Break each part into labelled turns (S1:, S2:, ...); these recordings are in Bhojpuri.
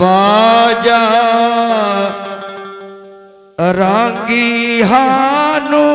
S1: बाजा रंगी हनुमान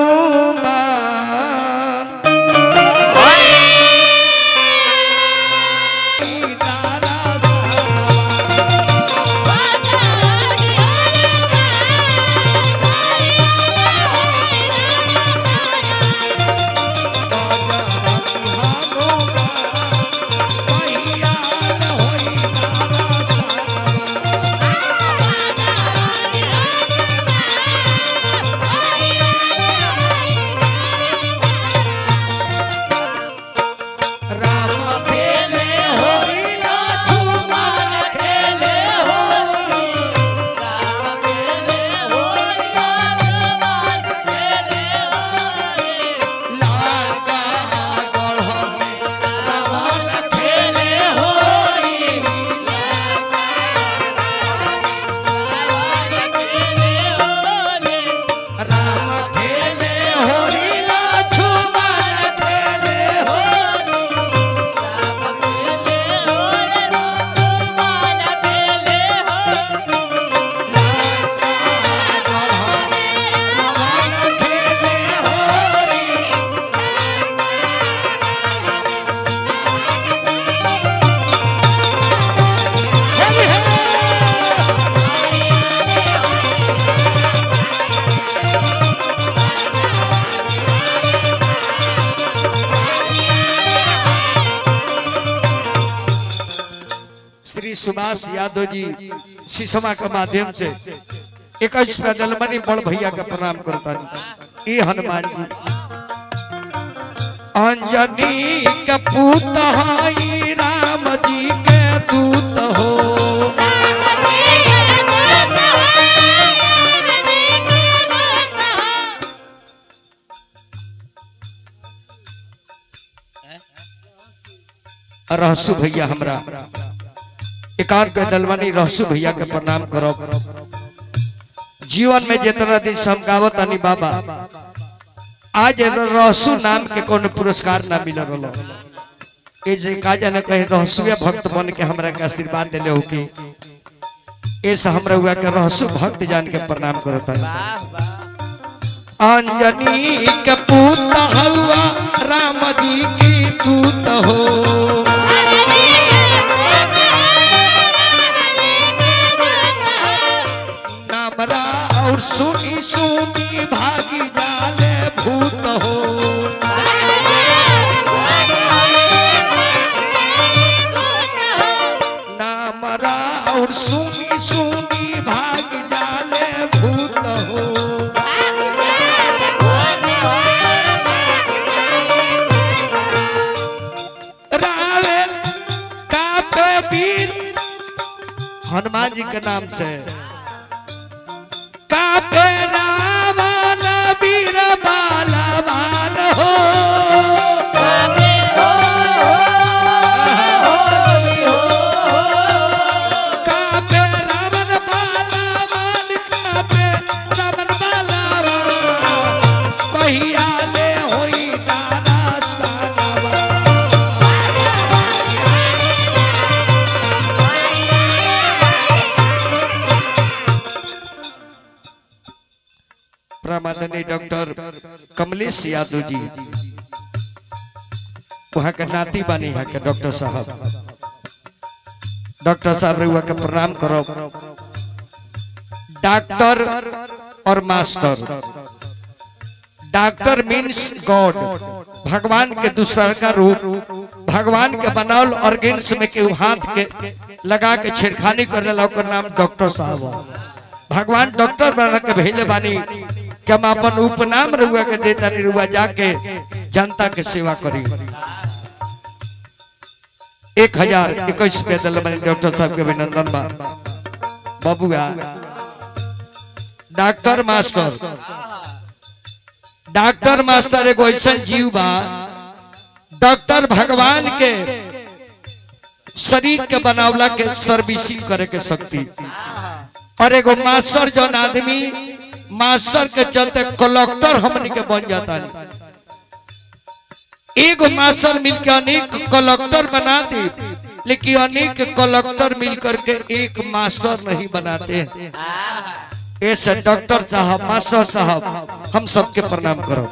S1: श्री सुभाष यादव जी शीशमा के माध्यम से 21 पैदल मनी बड़ भैया का प्रणाम करता ये हनुमान जी अंजनी के पूत हाई राम जी के दूत हो रहसु भैया हमरा एकांत के दलवानी रहसु भैया के प्रणाम करो जीवन में जितना दिन समगावत आनी बाबा आज रहसु नाम के कोनो पुरस्कार ना मिल रहा ए जे का जाने कहे रहसुए भक्त बन के हमरा के आशीर्वाद देले हो कि ऐसा हमरा हुआ के रहसु भक्त जान के प्रणाम करता अंजनी के पूत हवा राम जी की दूत हो और सुनी सुनी भागी जाले भूत हो नामरा और सुनी सुनी भागी जाले भूत हो रावे कापे वीर हनुमान जी के नाम से रावण वीर बालवान हो कापे रावण बालवान कापे रावण बालवान कहिया ले होई दाना स्थानवा प्रमादनी डॉक्टर कमलेश यादव जी वहाँ के नाती बानी है के डॉक्टर साहब रुआ के प्रणाम करो डॉक्टर और मास्टर डॉक्टर मीन्स गॉड भगवान के दूसरा का रूप भगवान के बनावल ऑर्गेन्स में के हाथ के लगा के छेड़खानी करने ओकर नाम डॉक्टर साहब भगवान डॉक्टर बना के भेले बानी कि हम अपन उपनाम रुआ के देता नहीं रुआ जाके जनता के सेवा करी 1021 पैदल मनी डॉक्टर साहब के अभिनंदन बा बाबूआ डॉक्टर मास्टर एगो ऐसा जीव बा डॉक्टर भगवान के शरीर के बनावला के सर्विसिंग करे के शक्ति और एगो मास्टर जौन आदमी मास्टर के चलते कलेक्टर हमनी के बन जाता नहीं एगो मास्टर मिलके अनेक कलेक्टर बना दी लेकिन अनेक कलेक्टर मिलकर के एक मास्टर नहीं बनाते। ऐसे डॉक्टर साहब, मास्टर साहब, हम सबके प्रणाम करो।